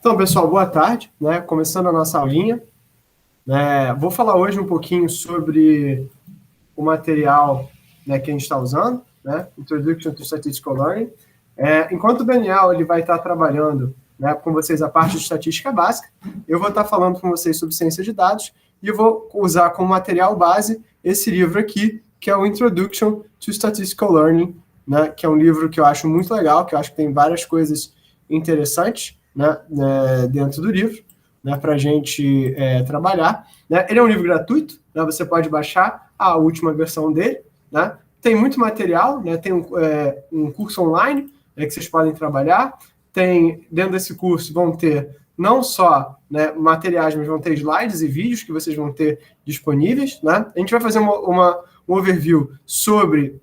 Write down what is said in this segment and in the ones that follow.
Então, pessoal, boa tarde, né? Começando a nossa aulinha. Vou falar hoje um pouquinho sobre o material, né, que a gente está usando, né? Introduction to Statistical Learning. Enquanto o Daniel ele vai estar trabalhando, né, com vocês a parte de estatística básica, eu vou estar falando com vocês sobre ciência de dados e eu vou usar como material base esse livro aqui, que é o Introduction to Statistical Learning, né, que é um livro que eu acho muito legal, que eu acho que tem várias coisas interessantes, né, dentro do livro, né, para a gente trabalhar. Né? Ele é um livro gratuito, né, você pode baixar a última versão dele. Né? Tem muito material, né, tem um curso online que vocês podem trabalhar. Dentro desse curso vão ter não só, né, materiais, mas vão ter slides e vídeos que vocês vão ter disponíveis. Né? A gente vai fazer um overview sobre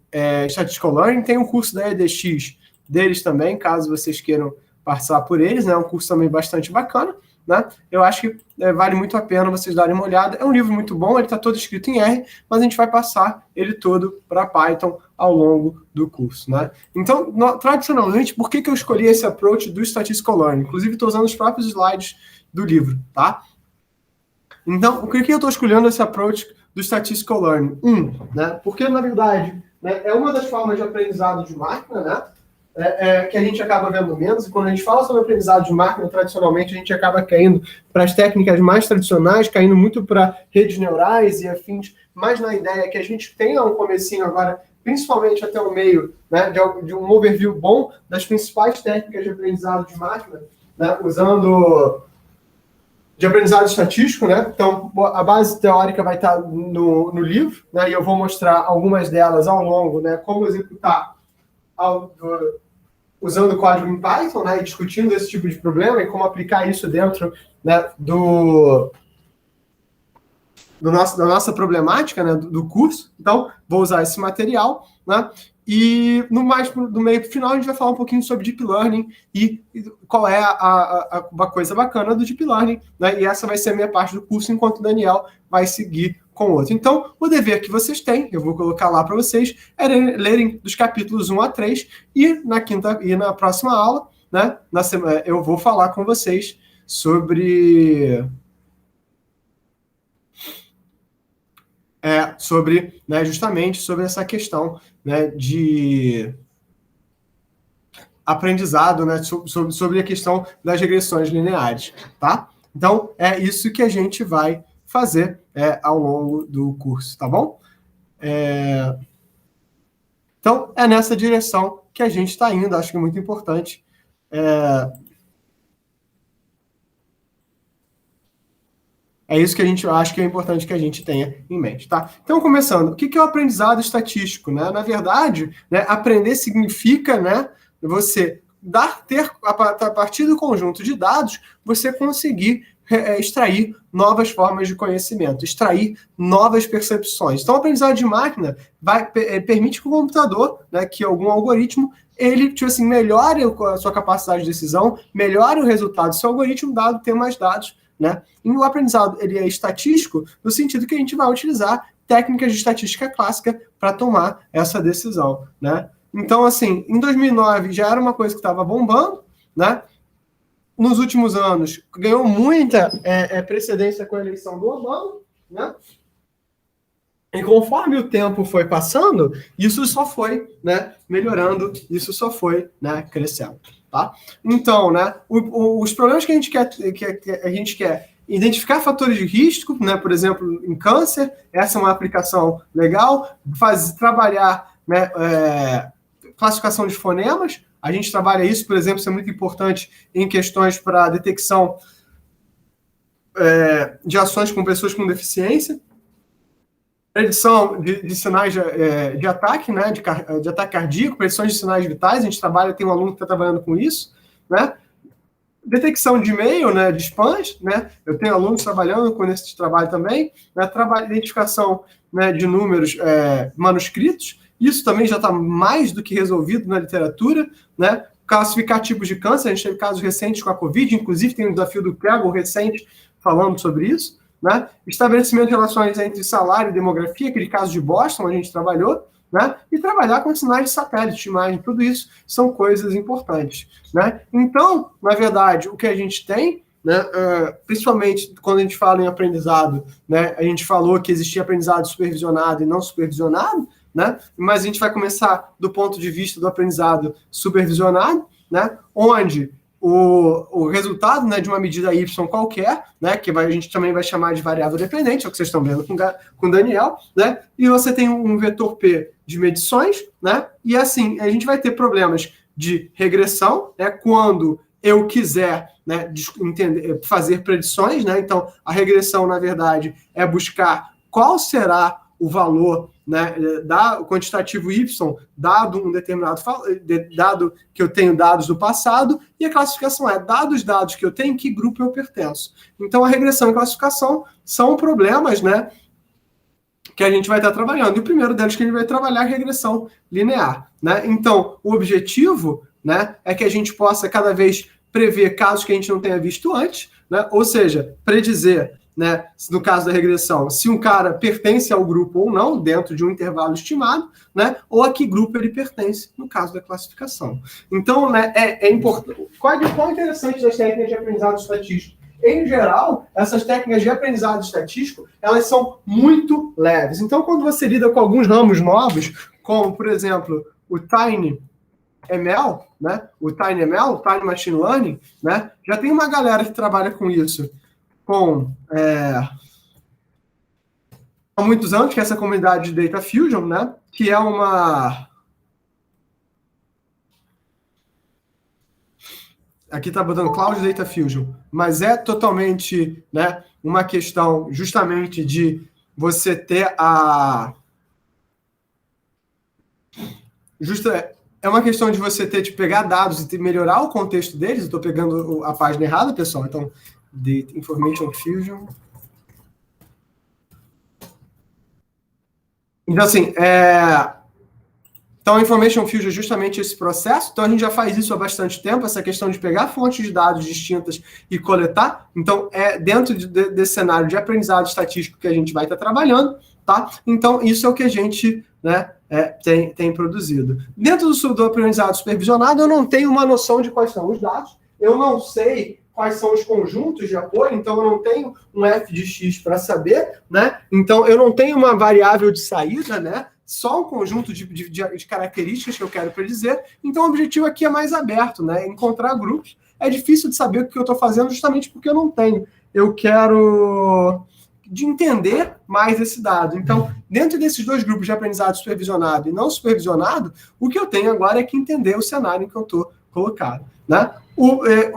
Statistical Learning. Tem um curso da EDX deles também, caso vocês queiram passar por eles, né? É um curso também bastante bacana, né? Eu acho que vale muito a pena vocês darem uma olhada. É um livro muito bom, ele está todo escrito em R, mas a gente vai passar ele todo para Python ao longo do curso, né? Então, tradicionalmente, por que eu escolhi esse approach do Statistical Learning? Inclusive, estou usando os próprios slides do livro, tá? Então, por que eu estou escolhendo esse approach do Statistical Learning? Né? Porque, na verdade, né, é uma das formas de aprendizado de máquina, né? Que a gente acaba vendo menos, e quando a gente fala sobre aprendizado de máquina, tradicionalmente, a gente acaba caindo para as técnicas mais tradicionais, caindo muito para redes neurais e afins, mas na ideia que a gente tenha um comecinho agora, principalmente até o meio, né, de um overview bom das principais técnicas de aprendizado de máquina, né, usando de aprendizado estatístico, né? Então, a base teórica vai estar no livro, né, e eu vou mostrar algumas delas ao longo, né, como executar usando o código em Python, né, e discutindo esse tipo de problema e como aplicar isso dentro, né, da nossa problemática, né, do curso. Então, vou usar esse material, né, e no meio para o final a gente vai falar um pouquinho sobre Deep Learning e qual é uma coisa bacana do Deep Learning, né, e essa vai ser a minha parte do curso, enquanto o Daniel vai seguir com outro. Então, o dever que vocês têm, eu vou colocar lá para vocês, é lerem dos capítulos 1 a 3, e na próxima aula, né, eu vou falar com vocês sobre né, justamente sobre essa questão, né, de aprendizado, né, sobre a questão das regressões lineares, tá? Então, é isso que a gente vai fazer ao longo do curso, tá bom? Então, é nessa direção que a gente está indo, acho que é muito importante. É isso que a gente acha que é importante que a gente tenha em mente, tá? Então, começando, o que é o aprendizado estatístico, né? Na verdade, né, aprender significa, né, você a partir do conjunto de dados, você conseguir extrair novas formas de conhecimento, extrair novas percepções. Então, o aprendizado de máquina permite que o computador, né, que algum algoritmo, ele, tipo assim, melhore a sua capacidade de decisão, melhore o resultado do seu algoritmo, dado ter mais dados, né? E o aprendizado ele é estatístico no sentido que a gente vai utilizar técnicas de estatística clássica para tomar essa decisão, né? Então, assim, em 2009 já era uma coisa que estava bombando, né? Nos últimos anos ganhou muita precedência com a eleição do Obama, né? E conforme o tempo foi passando, isso só foi, né, melhorando, isso só foi, né, crescendo, tá? Então, né, os problemas que a gente quer identificar fatores de risco, né, por exemplo, em câncer, essa é uma aplicação legal, trabalhar, né, classificação de fonemas, a gente trabalha isso, por exemplo, isso é muito importante em questões para detecção de ações com pessoas com deficiência, predição de sinais de ataque, né, de ataque cardíaco, predições de sinais vitais, a gente tem um aluno que está trabalhando com isso, né, detecção de e-mail, né, de spams, né, eu tenho alunos trabalhando com esse trabalho também, né, identificação, né, de números manuscritos, isso também já está mais do que resolvido na literatura, né, classificar tipos de câncer, a gente teve casos recentes com a Covid, inclusive tem um desafio do Kaggle recente falando sobre isso, né? Estabelecimento de relações entre salário e demografia, aquele caso de Boston, a gente trabalhou, né? E trabalhar com sinais de satélite, de imagem, tudo isso são coisas importantes, né? Então, na verdade, o que a gente tem, né, principalmente quando a gente fala em aprendizado, né, a gente falou que existia aprendizado supervisionado e não supervisionado, né? Mas a gente vai começar do ponto de vista do aprendizado supervisionado, né? Onde o resultado, né, de uma medida y qualquer, né, que a gente também vai chamar de variável dependente, é o que vocês estão vendo com o Daniel, né, e você tem um vetor P de medições, né, e assim, a gente vai ter problemas de regressão, né, quando eu quiser, né, fazer predições, né, então a regressão, na verdade, é buscar qual será o valor, né, o quantitativo y, dado um determinado dado que eu tenho dados do passado, e a classificação é, dados que eu tenho, que grupo eu pertenço. Então, a regressão e a classificação são problemas, né, que a gente vai estar trabalhando. E o primeiro deles que a gente vai trabalhar é a regressão linear, né? Então, o objetivo, né, é que a gente possa cada vez prever casos que a gente não tenha visto antes, né? Ou seja, predizer, né, no caso da regressão, se um cara pertence ao grupo ou não, dentro de um intervalo estimado, né, ou a que grupo ele pertence, no caso da classificação. Então, né, é importante. Qual é interessante das técnicas de aprendizado estatístico? Em geral, essas técnicas de aprendizado estatístico, elas são muito leves. Então, quando você lida com alguns ramos novos, como, por exemplo, o TinyML, né, o TinyML, Tiny Machine Learning, né, já tem uma galera que trabalha com isso há muitos anos, que é essa comunidade de Data Fusion, né, que é uma... Aqui está botando Cloud Data Fusion, mas é totalmente, né, uma questão justamente de você ter é uma questão de você ter de pegar dados e melhorar o contexto deles. Eu estou pegando a página errada, pessoal. Então, Data Information Fusion. Então, assim, Então, a Information Fusion é justamente esse processo. Então, a gente já faz isso há bastante tempo, essa questão de pegar fontes de dados distintas e coletar. Então, é dentro desse cenário de aprendizado estatístico que a gente vai estar trabalhando, tá? Então, isso é o que a gente, né, tem produzido. Dentro do aprendizado supervisionado, eu não tenho uma noção de quais são os dados, eu não sei quais são os conjuntos de apoio, então eu não tenho um f de x para saber, né? Então, eu não tenho uma variável de saída, né? Só um conjunto de características que eu quero predizer. Então, o objetivo aqui é mais aberto, né? Encontrar grupos. É difícil de saber o que eu estou fazendo justamente porque eu não tenho. Eu quero entender mais esse dado. Então, dentro desses dois grupos de aprendizado supervisionado e não supervisionado, o que eu tenho agora é que entender o cenário em que eu estou colocado, né?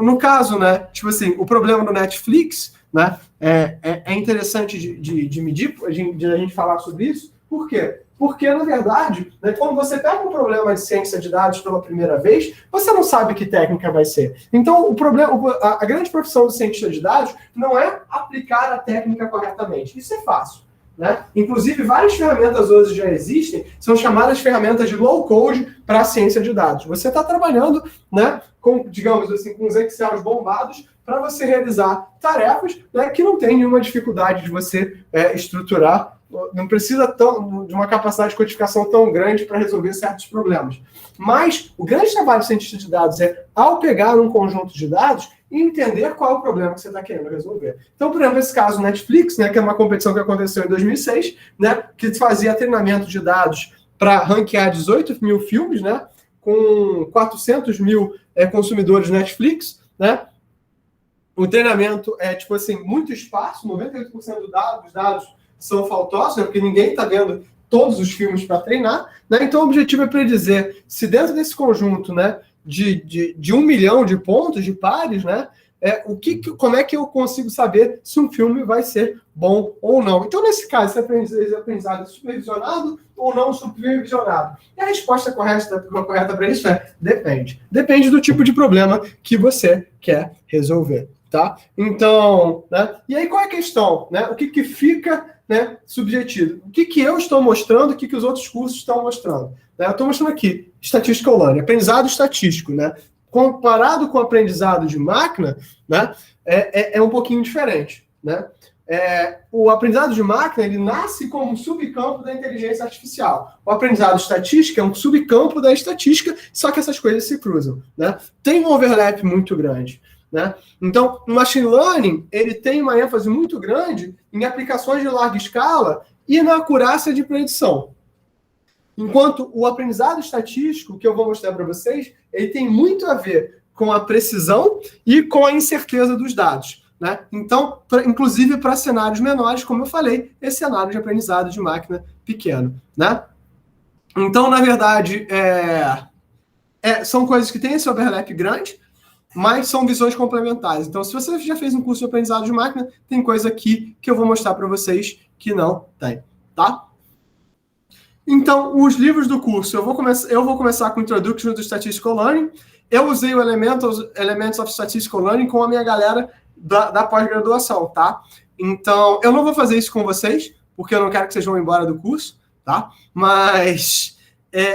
No caso, né, tipo assim, o problema do Netflix, né, é interessante de medir, de a gente falar sobre isso. Por quê? Porque, na verdade, né, quando você pega um problema de ciência de dados pela primeira vez, você não sabe que técnica vai ser. Então, a grande profissão do cientista de dados não é aplicar a técnica corretamente. Isso é fácil, né? Inclusive, várias ferramentas hoje já existem, são chamadas ferramentas de low code para a ciência de dados. Você está trabalhando, né, com, digamos assim, com os Excel bombados para você realizar tarefas, né, que não tem nenhuma dificuldade de você estruturar. Não precisa de uma capacidade de codificação tão grande para resolver certos problemas. Mas o grande trabalho do cientista de dados é, ao pegar um conjunto de dados, entender qual é o problema que você está querendo resolver. Então, por exemplo, esse caso Netflix, né, que é uma competição que aconteceu em 2006, né, que fazia treinamento de dados para ranquear 18 mil filmes, né, com 400 mil consumidores Netflix, né. O treinamento é, tipo assim, muito esparso, 98% dos dados são faltosos, né, porque ninguém está vendo todos os filmes para treinar, né? Então, o objetivo é predizer se dentro desse conjunto, né, de 1 milhão de pontos, de pares, né, como é que eu consigo saber se um filme vai ser bom ou não. Então, nesse caso, esse aprendizado é supervisionado ou não supervisionado? E a resposta correta para isso é depende. Depende do tipo de problema que você quer resolver, tá? Então, né, e aí qual é a questão? Né? O que fica, né, subjetivo? O que eu estou mostrando, o que os outros cursos estão mostrando? Né? Eu estou mostrando aqui, Statistical Learning, aprendizado estatístico, né? Comparado com o aprendizado de máquina, né, é um pouquinho diferente. né? O aprendizado de máquina, ele nasce como um subcampo da inteligência artificial. O aprendizado estatístico é um subcampo da estatística, só que essas coisas se cruzam, né? Tem um overlap muito grande, né? Então, o machine learning, ele tem uma ênfase muito grande em aplicações de larga escala e na acurácia de predição. Enquanto o aprendizado estatístico, que eu vou mostrar para vocês, ele tem muito a ver com a precisão e com a incerteza dos dados, né? Então, inclusive para cenários menores, como eu falei, esse cenário de aprendizado de máquina pequeno, né? Então, na verdade, são coisas que têm esse overlap grande, mas são visões complementares. Então, se você já fez um curso de aprendizado de máquina, tem coisa aqui que eu vou mostrar para vocês que não tem, tá? Então, os livros do curso, eu vou começar com Introduction to Statistical Learning. Eu usei o Elements of Statistical Learning com a minha galera da pós-graduação, tá? Então, eu não vou fazer isso com vocês, porque eu não quero que vocês vão embora do curso, tá? Mas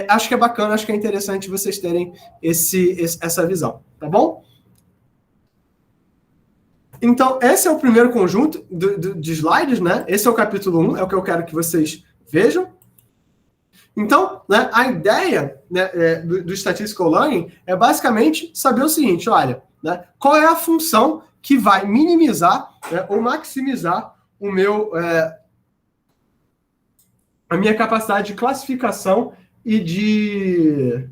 acho que é bacana, acho que é interessante vocês terem essa visão, tá bom? Então, esse é o primeiro conjunto de slides, né? Esse é o capítulo 1, é o que eu quero que vocês vejam. Então, né, a ideia, né, do Statistical Learning é basicamente saber o seguinte, olha, né, qual é a função que vai minimizar, né, ou maximizar a minha capacidade de classificação e de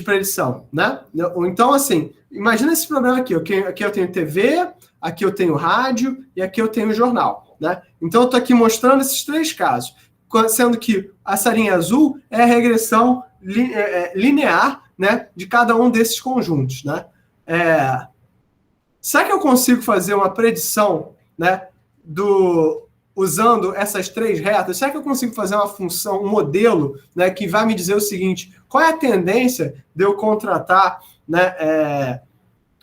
predição, né? Então, assim, imagina esse problema aqui. Aqui eu tenho TV, aqui eu tenho rádio e aqui eu tenho jornal, né? Então, eu estou aqui mostrando esses três casos, sendo que essa linha azul é a regressão linear, né, de cada um desses conjuntos, né? Será que eu consigo fazer uma predição, né, usando essas três retas? Será que eu consigo fazer uma função, um modelo, né, que vai me dizer o seguinte: qual é a tendência de eu contratar, né,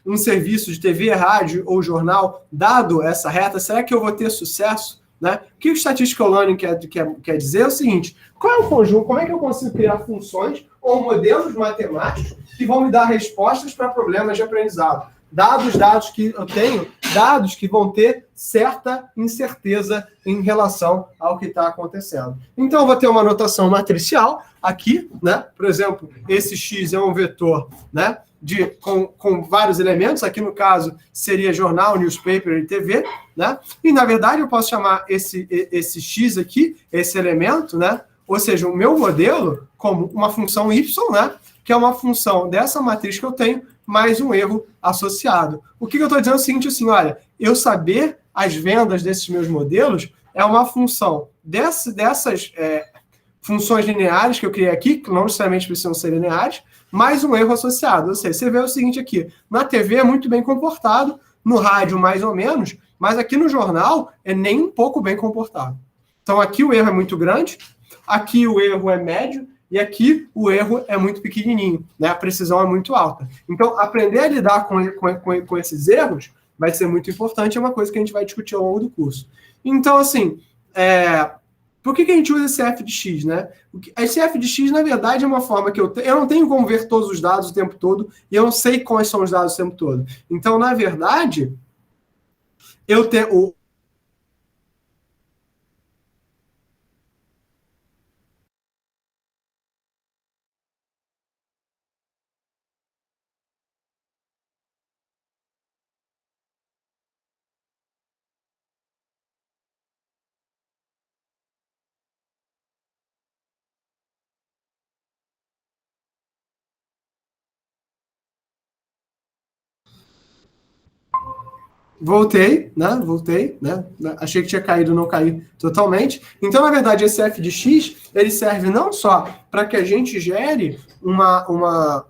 um serviço de TV, rádio ou jornal, dado essa reta? Será que eu vou ter sucesso? Né? O que o Statistical Learning quer dizer é o seguinte: qual é o conjunto? Como é que eu consigo criar funções ou modelos matemáticos que vão me dar respostas para problemas de aprendizado? Dados que eu tenho, dados que vão ter certa incerteza em relação ao que está acontecendo. Então, eu vou ter uma notação matricial aqui, né? Por exemplo, esse X é um vetor, né, com vários elementos. Aqui, no caso, seria jornal, newspaper e TV, né? E, na verdade, eu posso chamar esse X aqui, esse elemento, né? Ou seja, o meu modelo, como uma função Y, né? Que é uma função dessa matriz que eu tenho, mais um erro associado. O que eu estou dizendo é o seguinte, assim, olha, eu saber as vendas desses meus modelos é uma função dessas funções lineares que eu criei aqui, que não necessariamente precisam ser lineares, mais um erro associado. Ou seja, você vê o seguinte aqui: na TV é muito bem comportado, no rádio mais ou menos, mas aqui no jornal é nem um pouco bem comportado. Então aqui o erro é muito grande, aqui o erro é médio, e aqui o erro é muito pequenininho, né? A precisão é muito alta. Então, aprender a lidar com esses erros vai ser muito importante, é uma coisa que a gente vai discutir ao longo do curso. Então, assim, por que a gente usa esse f de x, né? Esse f de x, na verdade, é uma forma que eu não tenho como ver todos os dados o tempo todo, e eu não sei quais são os dados o tempo todo. Então, na verdade, eu tenho... Voltei, né? Achei que tinha caído, não caí totalmente. Então, na verdade, esse f de x, ele serve não só para que a gente gere uma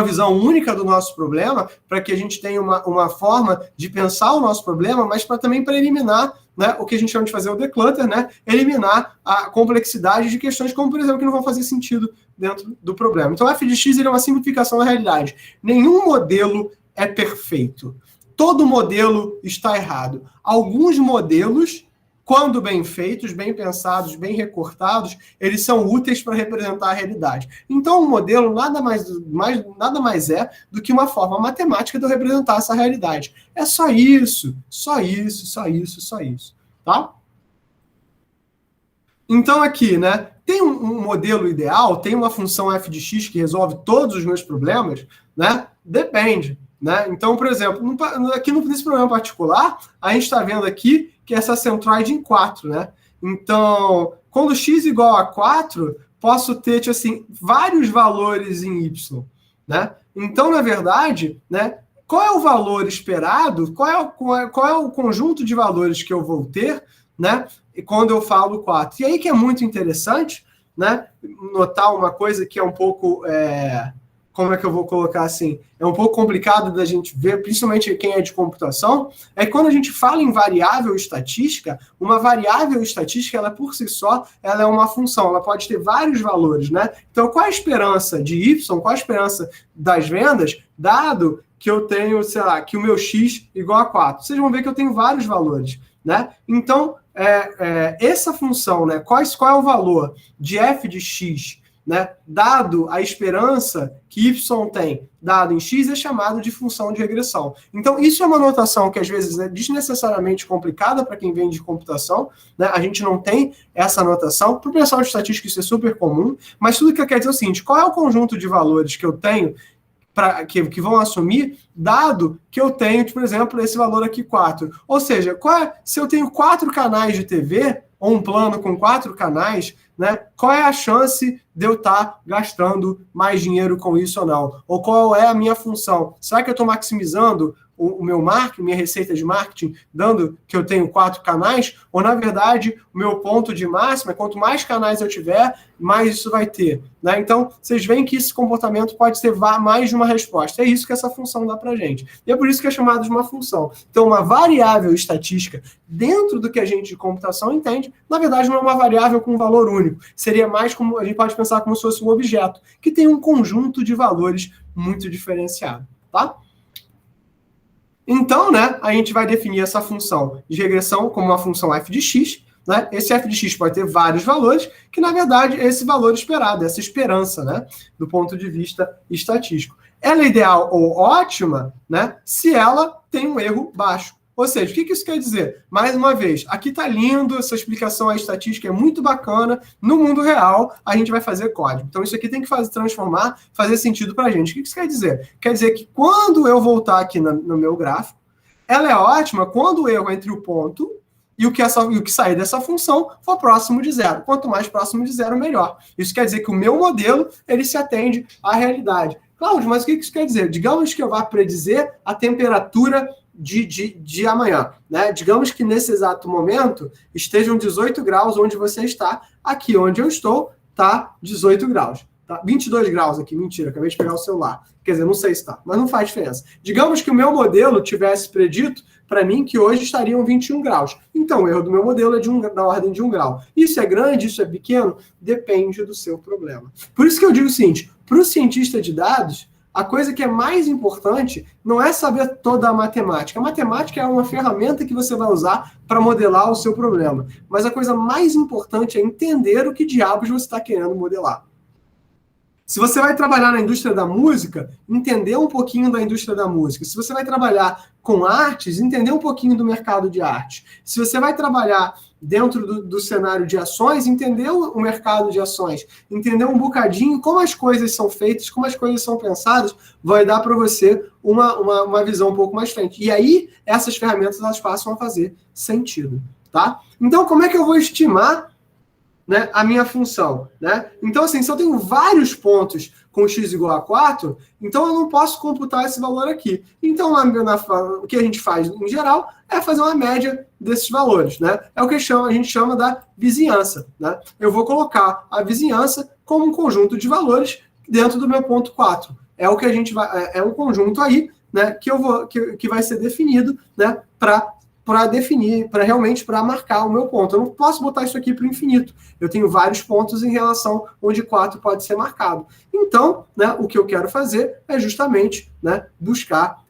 visão única do nosso problema, para que a gente tenha uma forma de pensar o nosso problema, mas também para eliminar, né, o que a gente chama de fazer o declutter, né? Eliminar a complexidade de questões como, por exemplo, que não vão fazer sentido dentro do problema. Então, o f de x ele é uma simplificação da realidade. Nenhum modelo é perfeito. Todo modelo está errado. Alguns modelos quando bem feitos, bem pensados, bem recortados, eles são úteis para representar a realidade. Então, o modelo nada mais é do que uma forma matemática de eu representar essa realidade. É só isso, só isso, só isso, só isso. Tá? Então, aqui, né, tem um modelo ideal, tem uma função f de x que resolve todos os meus problemas, né? Depende. Né? Então, por exemplo, aqui nesse problema particular, a gente está vendo aqui que essa centroide em 4, né? Então, quando x igual a 4, posso ter, tipo assim, vários valores em y, né? Então, na verdade, né, qual é o valor esperado, qual é o conjunto de valores que eu vou ter, né, quando eu falo 4? E aí que é muito interessante, né, notar uma coisa que é um pouco... como é que eu vou colocar assim? É um pouco complicado da gente ver, principalmente quem é de computação, é que quando a gente fala em variável estatística, uma variável estatística, ela por si só, ela é uma função, ela pode ter vários valores, né? Então, qual a esperança de y, qual a esperança das vendas, dado que eu tenho, sei lá, que o meu x igual a 4? Vocês vão ver que eu tenho vários valores, né? Então, essa função, né? Qual é o valor de f de x, né, dado a esperança que y tem, dado em x, é chamado de função de regressão. Então, isso é uma notação que, às vezes, é desnecessariamente complicada para quem vem de computação, né? A gente não tem essa notação. Para o pessoal de estatística, isso é super comum, mas tudo que eu quero dizer é o seguinte: qual é o conjunto de valores que eu tenho que vão assumir, dado que eu tenho, por exemplo, esse valor aqui, 4. Ou seja, se eu tenho 4 canais de TV, ou um plano com 4 canais, né, qual é a chance de eu estar gastando mais dinheiro com isso ou não? Ou qual é a minha função? Será que eu estou maximizando o meu marketing, minha receita de marketing, dando que eu tenho 4 canais? Ou, na verdade, o meu ponto de máxima, quanto mais canais eu tiver, mais isso vai ter, né? Então, vocês veem que esse comportamento pode ter mais de uma resposta. É isso que essa função dá para a gente. E é por isso que é chamado de uma função. Então, uma variável estatística, dentro do que a gente de computação entende, na verdade, não é uma variável com valor único. Seria mais como, a gente pode pensar como se fosse um objeto, que tem um conjunto de valores muito diferenciado, tá? Então, né, a gente vai definir essa função de regressão como uma função f de x, né? Esse f de x pode ter vários valores, que na verdade é esse valor esperado, essa esperança, né, do ponto de vista estatístico. Ela é ideal ou ótima, né, se ela tem um erro baixo. Ou seja, o que isso quer dizer? Mais uma vez, aqui está lindo, essa explicação estatística é muito bacana. No mundo real, a gente vai fazer código. Então, isso aqui tem que fazer sentido para a gente. O que isso quer dizer? Quer dizer que quando eu voltar aqui no meu gráfico, ela é ótima quando o erro entre o ponto e o que sair dessa função for próximo de zero. Quanto mais próximo de zero, melhor. Isso quer dizer que o meu modelo ele se atende à realidade. Cláudio, mas o que isso quer dizer? Digamos que eu vá predizer a temperatura de amanhã, né? Digamos que nesse exato momento estejam 18 graus onde você está. Aqui onde eu estou está 18 graus. Tá? 22 graus aqui, mentira, acabei de pegar o celular. Quer dizer, não sei se está, mas não faz diferença. Digamos que o meu modelo tivesse predito para mim que hoje estariam 21 graus. Então, o erro do meu modelo é da ordem de 1 grau. Isso é grande, isso é pequeno? Depende do seu problema. Por isso que eu digo o seguinte, para o cientista de dados, a coisa que é mais importante não é saber toda a matemática. A matemática é uma ferramenta que você vai usar para modelar o seu problema. Mas a coisa mais importante é entender o que diabos você está querendo modelar. Se você vai trabalhar na indústria da música, entender um pouquinho da indústria da música. Se você vai trabalhar com artes, entender um pouquinho do mercado de arte. Se você vai trabalhar dentro do cenário de ações, entender o mercado de ações. Entender um bocadinho como as coisas são feitas, como as coisas são pensadas, vai dar para você uma visão um pouco mais frente. E aí, essas ferramentas elas passam a fazer sentido. Tá? Então, como é que eu vou estimar, né, a minha função, né? Então, assim, se eu tenho vários pontos com x igual a 4, então eu não posso computar esse valor aqui. Então, o que a gente faz, em geral, é fazer uma média desses valores, né? É o que a gente chama da vizinhança, né? Eu vou colocar a vizinhança como um conjunto de valores dentro do meu ponto 4. É o que a gente vai... É um conjunto aí, né, que vai ser definido, né, para definir, realmente para marcar o meu ponto. Eu não posso botar isso aqui para o infinito. Eu tenho vários pontos em relação onde 4 pode ser marcado. Então, né, o que eu quero fazer é justamente, né, buscar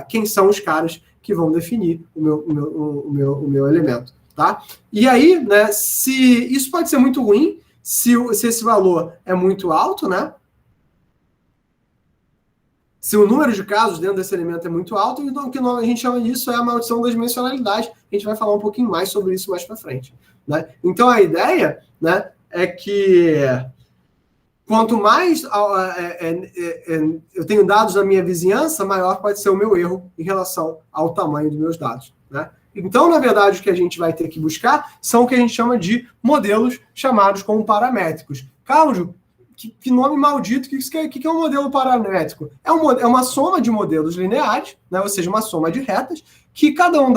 quem são os caras que vão definir o meu elemento. tá? E aí, né, se isso pode ser muito ruim, se esse valor é muito alto, né? Se o número de casos dentro desse elemento é muito alto, então o que a gente chama disso é a maldição das dimensionalidades. A gente vai falar um pouquinho mais sobre isso mais para frente, né? Então a ideia, né, é que quanto mais eu tenho dados na minha vizinhança, maior pode ser o meu erro em relação ao tamanho dos meus dados, né? Então, na verdade, o que a gente vai ter que buscar são o que a gente chama de modelos chamados como paramétricos. Cláudio, que nome maldito, que é um modelo paramétrico? É uma soma de modelos lineares, né? Ou seja, uma soma de retas, que cada um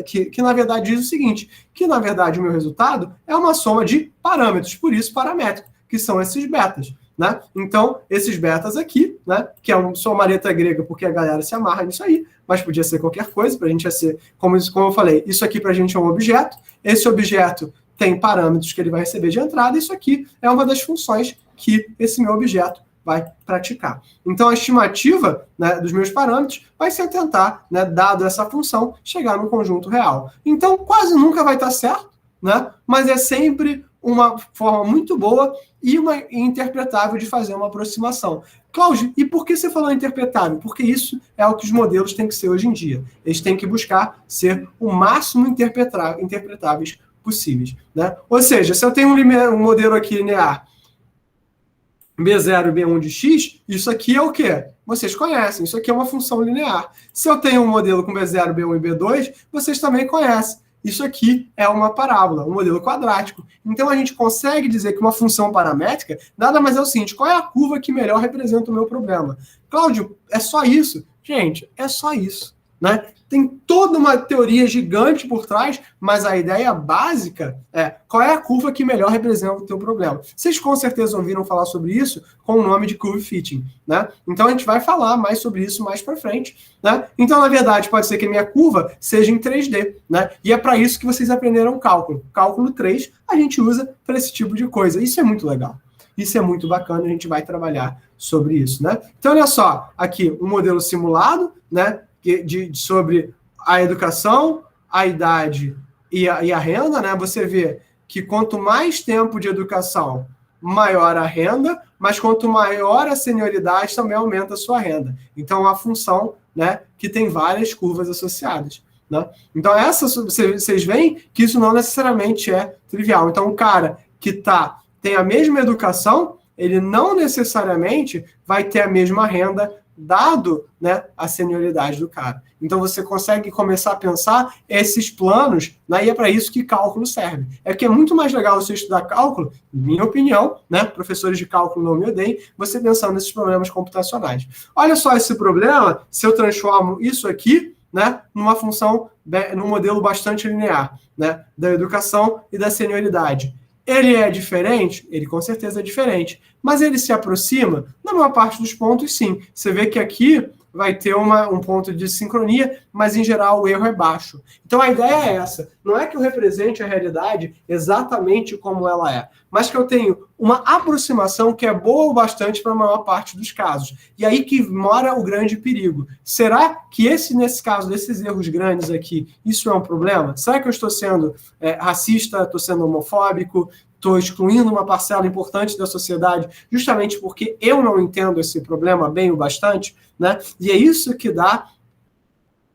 que na verdade diz o seguinte, que na verdade o meu resultado é uma soma de parâmetros, por isso paramétrico, que são esses betas. Né? Então, esses betas aqui, né, que é uma somareta grega, porque a galera se amarra nisso aí, mas podia ser qualquer coisa, para a gente ia ser, como eu falei, isso aqui para a gente é um objeto, esse objeto tem parâmetros que ele vai receber de entrada, isso aqui é uma das funções que esse meu objeto vai praticar. Então, a estimativa, né, dos meus parâmetros vai ser tentar, né, dado essa função, chegar no conjunto real. Então, quase nunca vai estar certo, né, mas é sempre uma forma muito boa e uma interpretável de fazer uma aproximação. Cláudio, e por que você falou interpretável? Porque isso é o que os modelos têm que ser hoje em dia. Eles têm que buscar ser o máximo interpretáveis possíveis, né? Ou seja, se eu tenho um modelo aqui linear B0 e B1 de x, isso aqui é o quê? Vocês conhecem, isso aqui é uma função linear. Se eu tenho um modelo com B0, B1 e B2, vocês também conhecem. Isso aqui é uma parábola, um modelo quadrático. Então, a gente consegue dizer que uma função paramétrica nada mais é o seguinte, qual é a curva que melhor representa o meu problema? Cláudio, é só isso? Gente, é só isso, né? Tem toda uma teoria gigante por trás, mas a ideia básica é qual é a curva que melhor representa o teu problema. Vocês com certeza ouviram falar sobre isso com o nome de curve fitting, né? Então a gente vai falar mais sobre isso mais para frente, né? Então, na verdade, pode ser que a minha curva seja em 3D, né? E é para isso que vocês aprenderam cálculo. Cálculo 3 a gente usa para esse tipo de coisa. Isso é muito legal. Isso é muito bacana, a gente vai trabalhar sobre isso, né? Então, olha só, aqui um modelo simulado, né? Sobre a educação, a idade e a renda, né? Você vê que quanto mais tempo de educação, maior a renda, mas quanto maior a senioridade, também aumenta a sua renda. Então, é uma função, né, que tem várias curvas associadas, né? Então, vocês veem que isso não necessariamente é trivial. Então, o cara que tem a mesma educação, ele não necessariamente vai ter a mesma renda, dado, né, a senioridade do cara. Então, você consegue começar a pensar esses planos, né, e é para isso que cálculo serve. É que é muito mais legal você estudar cálculo, minha opinião, né, professores de cálculo não me odeiem, você pensando nesses problemas computacionais. Olha só esse problema, se eu transformo isso aqui, né, numa função, num modelo bastante linear, né, da educação e da senioridade. Ele é diferente? Ele com certeza é diferente. Mas ele se aproxima? Na maior parte dos pontos, sim. Você vê que aqui vai ter um ponto de sincronia, mas em geral o erro é baixo. Então a ideia é essa. Não é que eu represente a realidade exatamente como ela é, mas que eu tenho uma aproximação que é boa o bastante para a maior parte dos casos. E aí que mora o grande perigo. Será que nesse caso, desses erros grandes aqui, isso é um problema? Será que eu estou sendo racista, estou sendo homofóbico, estou excluindo uma parcela importante da sociedade justamente porque eu não entendo esse problema bem o bastante, né? E é isso que dá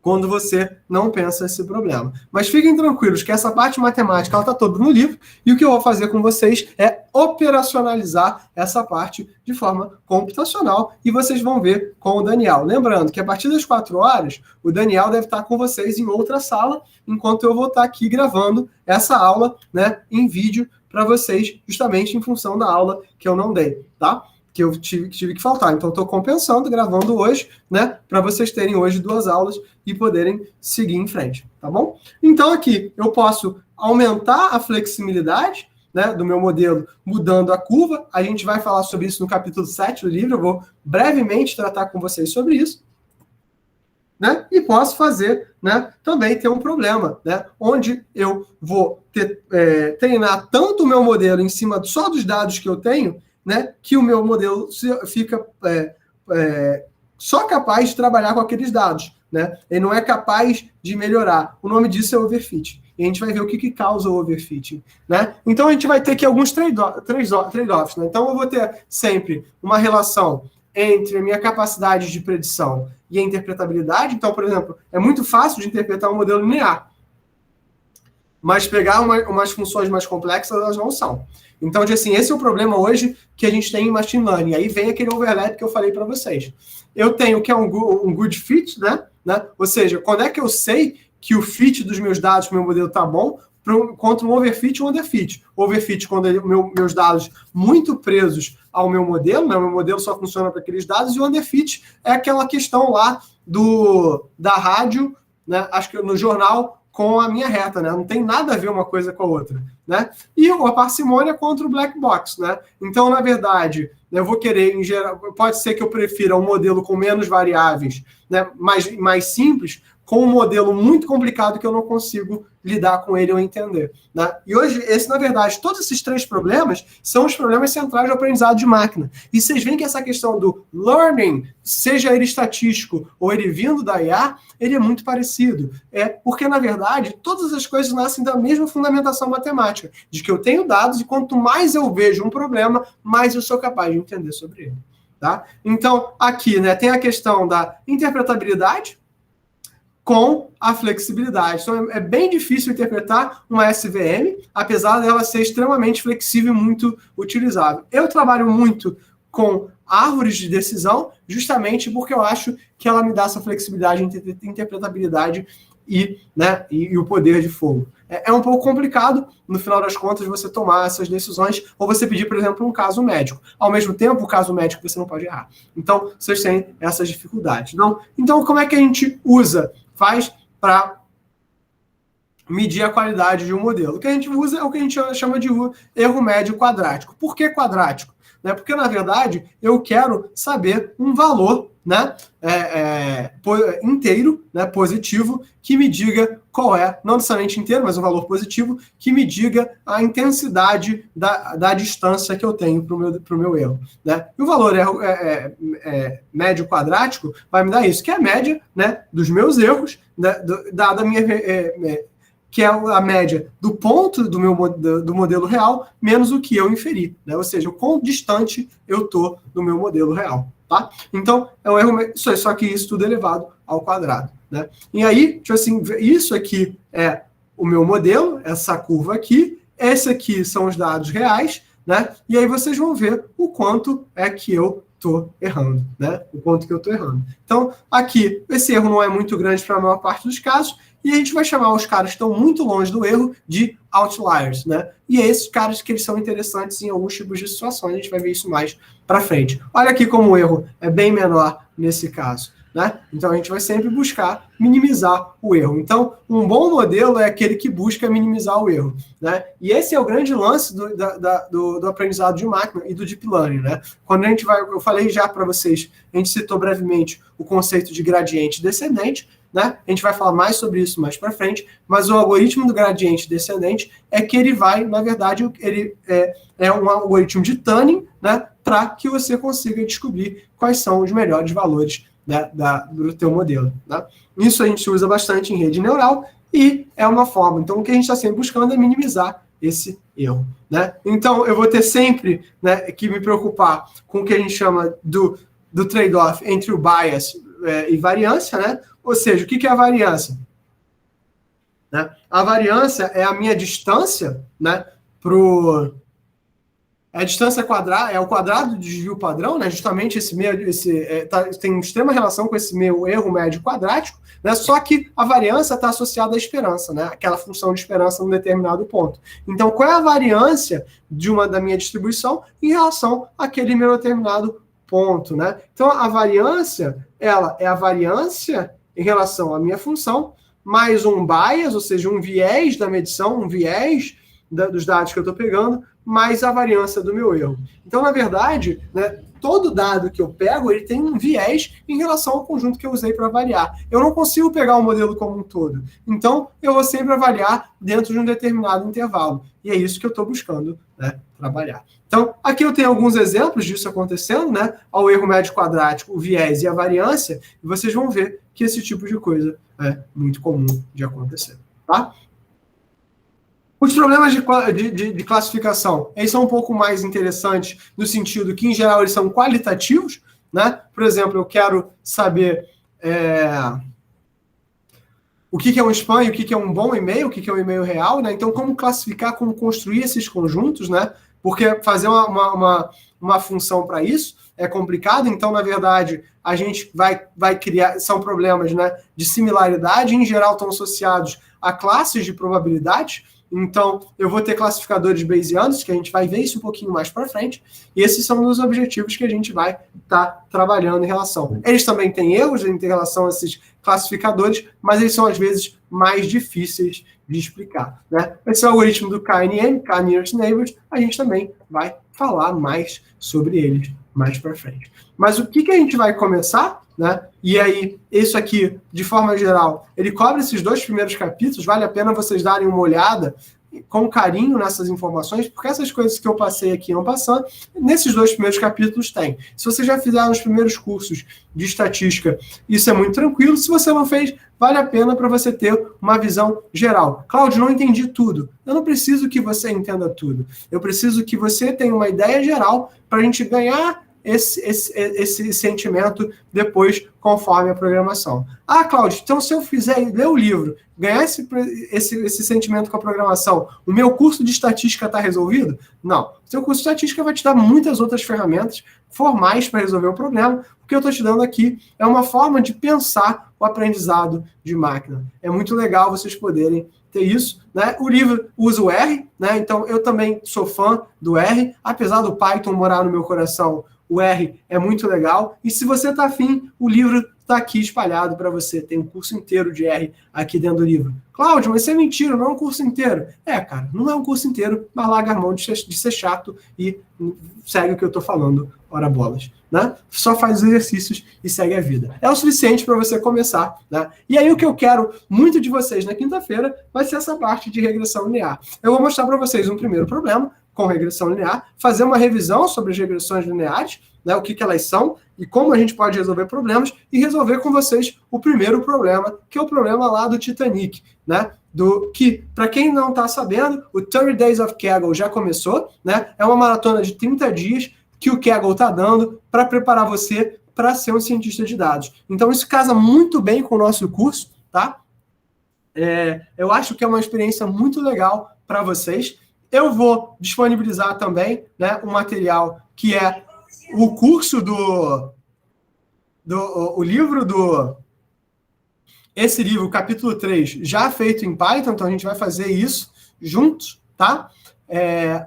quando você não pensa esse problema. Mas fiquem tranquilos que essa parte matemática está toda no livro e o que eu vou fazer com vocês é operacionalizar essa parte de forma computacional e vocês vão ver com o Daniel. Lembrando que a partir das 4 horas, o Daniel deve estar com vocês em outra sala, enquanto eu vou estar aqui gravando essa aula, né, em vídeo para vocês, justamente em função da aula que eu não dei, tá? Que eu tive que faltar. Então, estou compensando, gravando hoje, né? Para vocês terem hoje 2 aulas e poderem seguir em frente, tá bom? Então, aqui, eu posso aumentar a flexibilidade, né, do meu modelo, mudando a curva. A gente vai falar sobre isso no capítulo 7 do livro. Eu vou brevemente tratar com vocês sobre isso. Né? E posso fazer, né, também ter um problema, né, onde eu vou treinar tanto o meu modelo em cima só dos dados que eu tenho, né, que o meu modelo fica só capaz de trabalhar com aqueles dados, né? Ele não é capaz de melhorar. O nome disso é overfit. E a gente vai ver o que causa o overfitting, né? Então, a gente vai ter aqui alguns trade-offs, né? Então, eu vou ter sempre uma relação entre a minha capacidade de predição e a interpretabilidade. Então, por exemplo, é muito fácil de interpretar um modelo linear, mas pegar umas funções mais complexas, elas não são. Então, assim, esse é o problema hoje que a gente tem em Machine Learning. Aí vem aquele overlap que eu falei para vocês. Eu tenho que é um good fit, né? Ou seja, quando é que eu sei que o fit dos meus dados para o meu modelo está bom, contra um overfit ou underfit. Overfit, quando meus dados muito presos ao meu modelo, né? O meu modelo só funciona para aqueles dados, e o underfit é aquela questão lá da rádio, né? Acho que no jornal, com a minha reta, né? Não tem nada a ver uma coisa com a outra, né? E a parcimônia contra o black box, né? Então, na verdade, eu vou querer, em geral, pode ser que eu prefira um modelo com menos variáveis, né? mais simples, com um modelo muito complicado que eu não consigo lidar com ele ou entender, né? E hoje, na verdade, todos esses três problemas são os problemas centrais do aprendizado de máquina. E vocês veem que essa questão do learning, seja ele estatístico ou ele vindo da IA, ele é muito parecido. Porque, na verdade, todas as coisas nascem da mesma fundamentação matemática, de que eu tenho dados e quanto mais eu vejo um problema, mais eu sou capaz de entender sobre ele. Tá? Então, aqui, né, tem a questão da interpretabilidade com a flexibilidade. Então, é bem difícil interpretar uma SVM, apesar dela ser extremamente flexível e muito utilizável. Eu trabalho muito com árvores de decisão, justamente porque eu acho que ela me dá essa flexibilidade, interpretabilidade e o poder de fogo. É um pouco complicado, no final das contas, você tomar essas decisões, ou você pedir, por exemplo, um caso médico. Ao mesmo tempo, o caso médico você não pode errar. Então, vocês têm essas dificuldades. Então, como é que a gente faz para medir a qualidade de um modelo? O que a gente usa é o que a gente chama de erro médio quadrático. Por que quadrático? Porque, na verdade, eu quero saber um valor, né, inteiro, né, positivo, que me diga qual é, não necessariamente inteiro, mas um valor positivo, que me diga a intensidade da distância que eu tenho para o meu erro. Né? E o valor médio quadrático vai me dar isso, que é a média, né, dos meus erros, né, dada a minha... que é a média do ponto do modelo real, menos o que eu inferi, né? Ou seja, o quão distante eu estou do meu modelo real. Tá? Então, é um erro, só que isso tudo elevado ao quadrado. Né? E aí, assim, isso aqui é o meu modelo, essa curva aqui, esse aqui são os dados reais, né? E aí vocês vão ver o quanto é que eu estou errando, né? O quanto que eu estou errando. Então, aqui, esse erro não é muito grande para a maior parte dos casos, e a gente vai chamar os caras que estão muito longe do erro de outliers, né? E é esses caras que eles são interessantes em alguns tipos de situações, a gente vai ver isso mais para frente. Olha aqui como o erro é bem menor nesse caso, né? Então, a gente vai sempre buscar minimizar o erro. Então, um bom modelo é aquele que busca minimizar o erro, né? E esse é o grande lance do aprendizado de máquina e do deep learning, né? Quando a gente eu falei já para vocês, a gente citou brevemente o conceito de gradiente descendente, né? A gente vai falar mais sobre isso mais para frente, mas o algoritmo do gradiente descendente é que ele vai, na verdade, ele é um algoritmo de tuning, né? Para que você consiga descobrir quais são os melhores valores, né, do teu modelo. Né? Isso a gente usa bastante em rede neural e é uma forma. Então, o que a gente está sempre buscando é minimizar esse erro. Né? Então, eu vou ter sempre, né, que me preocupar com o que a gente chama do trade-off entre o bias e variância. Né? Ou seja, o que é a variância? Né? A variância é a minha distância, né, a distância quadrada é o quadrado do desvio padrão, né? Justamente tem extrema relação com esse meu erro médio quadrático, né? Só que a variância está associada à esperança, né? Aquela função de esperança num determinado ponto. Então, qual é a variância da minha distribuição em relação àquele meu determinado ponto, né? Então, a variância, ela é a variância em relação à minha função, mais um bias, ou seja, um viés da medição, um viés dos dados que eu estou pegando, mais a variância do meu erro. Então, na verdade, né, todo dado que eu pego, ele tem um viés em relação ao conjunto que eu usei para avaliar. Eu não consigo pegar o modelo como um todo. Então, eu vou sempre avaliar dentro de um determinado intervalo. E é isso que eu estou buscando, né, trabalhar. Então, aqui eu tenho alguns exemplos disso acontecendo, né? Ao erro médio quadrático, o viés e a variância, e vocês vão ver que esse tipo de coisa é muito comum de acontecer, tá? Os problemas de classificação, eles são um pouco mais interessantes no sentido que, em geral, eles são qualitativos, né? Por exemplo, eu quero saber o que é um spam e o que é um bom e-mail, o que é um e-mail real, né? Então, como classificar, como construir esses conjuntos, né? Porque fazer uma função para isso é complicado, então, na verdade, a gente vai criar, são problemas, né, de similaridade, em geral estão associados a classes de probabilidade. Então, eu vou ter classificadores bayesianos, que a gente vai ver isso um pouquinho mais para frente, e esses são os objetivos que a gente vai estar trabalhando em relação. Eles também têm erros em relação a esses classificadores, mas eles são, às vezes, mais difíceis de explicar, né? Esse é o algoritmo do KNN, K-Nearest Neighbors, a gente também vai falar mais sobre eles mais para frente. Mas o que a gente vai começar, né? E aí, isso aqui, de forma geral, ele cobre esses 2 primeiros capítulos, vale a pena vocês darem uma olhada com carinho nessas informações, porque essas coisas que eu passei aqui não passando, nesses 2 primeiros capítulos tem. Se você já fizer os primeiros cursos de estatística, isso é muito tranquilo. Se você não fez, vale a pena para você ter uma visão geral. Cláudio, não entendi tudo. Eu não preciso que você entenda tudo. Eu preciso que você tenha uma ideia geral para a gente ganhar esse sentimento depois, conforme a programação. Ah, Cláudio, então se eu ler o livro, ganhar esse sentimento com a programação, o meu curso de estatística está resolvido? Não. O seu curso de estatística vai te dar muitas outras ferramentas formais para resolver o problema. O que eu estou te dando aqui é uma forma de pensar o aprendizado de máquina. É muito legal vocês poderem ter isso, né? O livro usa o R, né? Então eu também sou fã do R, apesar do Python morar no meu coração. O R é muito legal. E se você está afim, o livro está aqui espalhado para você. Tem um curso inteiro de R aqui dentro do livro. Cláudio, mas isso é mentira, não é um curso inteiro. Cara, não é um curso inteiro, mas larga a mão de ser chato e segue o que eu estou falando, ora bolas. Né? Só faz os exercícios e segue a vida. É o suficiente para você começar. Né? E aí o que eu quero muito de vocês na quinta-feira vai ser essa parte de regressão linear. Eu vou mostrar para vocês um primeiro problema com regressão linear, fazer uma revisão sobre as regressões lineares, né, o que elas são e como a gente pode resolver problemas, e resolver com vocês o primeiro problema, que é o problema lá do Titanic, né, que, para quem não está sabendo, o 30 Days of Kaggle já começou, né, é uma maratona de 30 dias que o Kaggle está dando para preparar você para ser um cientista de dados. Então isso casa muito bem com o nosso curso, tá? Eu acho que é uma experiência muito legal para vocês. Eu vou disponibilizar também, né, um material que é o curso o livro esse livro, capítulo 3, já feito em Python, então a gente vai fazer isso juntos, tá?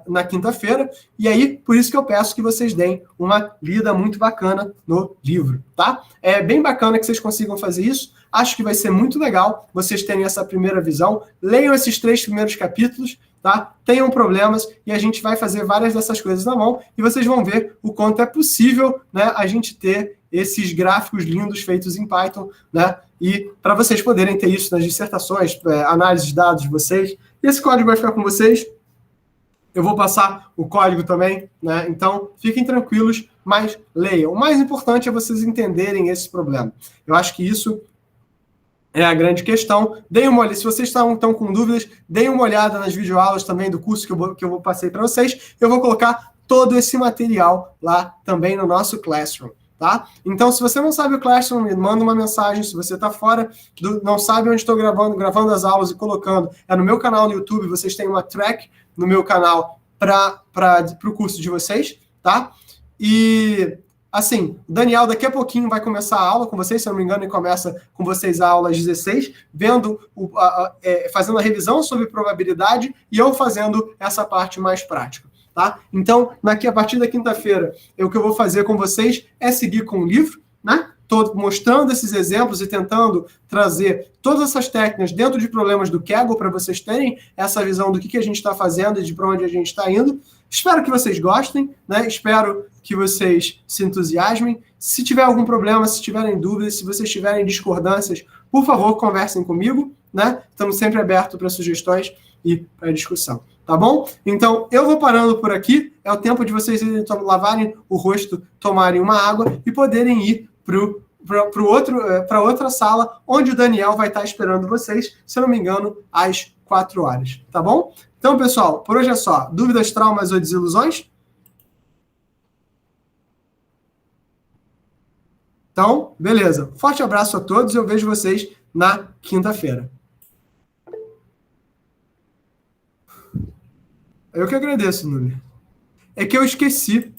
Na quinta-feira, e aí, por isso que eu peço que vocês deem uma lida muito bacana no livro, tá? É bem bacana que vocês consigam fazer isso, acho que vai ser muito legal vocês terem essa primeira visão, leiam esses 3 primeiros capítulos, tá? Tenham problemas, e a gente vai fazer várias dessas coisas na mão, e vocês vão ver o quanto é possível, né, a gente ter esses gráficos lindos feitos em Python, né? E para vocês poderem ter isso nas dissertações, análise de dados de vocês, esse código vai ficar com vocês. Eu vou passar o código também, né? Então, fiquem tranquilos, mas leiam. O mais importante é vocês entenderem esse problema. Eu acho que isso é a grande questão. Deem uma olhada, se vocês estão com dúvidas, deem uma olhada nas videoaulas também do curso que eu vou passei para vocês. Eu vou colocar todo esse material lá também no nosso Classroom. Tá? Então, se você não sabe o Classroom, me manda uma mensagem. Se você está fora, não sabe onde estou gravando as aulas e colocando, é no meu canal no YouTube. Vocês têm uma track no meu canal para o curso de vocês, tá? E, assim, o Daniel daqui a pouquinho vai começar a aula com vocês, se eu não me engano, ele começa com vocês a aula às 16, fazendo a revisão sobre probabilidade e eu fazendo essa parte mais prática. Tá? Então, a partir da quinta-feira, o que eu vou fazer com vocês é seguir com o livro, né? Tô mostrando esses exemplos e tentando trazer todas essas técnicas dentro de problemas do Kaggle para vocês terem essa visão do que a gente está fazendo e de para onde a gente está indo. Espero que vocês gostem, né? Espero que vocês se entusiasmem. Se tiver algum problema, se tiverem dúvidas, se vocês tiverem discordâncias, por favor, conversem comigo, né? Estamos sempre abertos para sugestões e para discussão. Tá bom? Então, eu vou parando por aqui. É o tempo de vocês irem lavarem o rosto, tomarem uma água e poderem ir para outra sala, onde o Daniel vai estar esperando vocês, se eu não me engano, às 4 horas. Tá bom? Então, pessoal, por hoje é só. Dúvidas, traumas ou desilusões? Então, beleza. Forte abraço a todos e eu vejo vocês na quinta-feira. Eu que agradeço, Núbia. É que eu esqueci.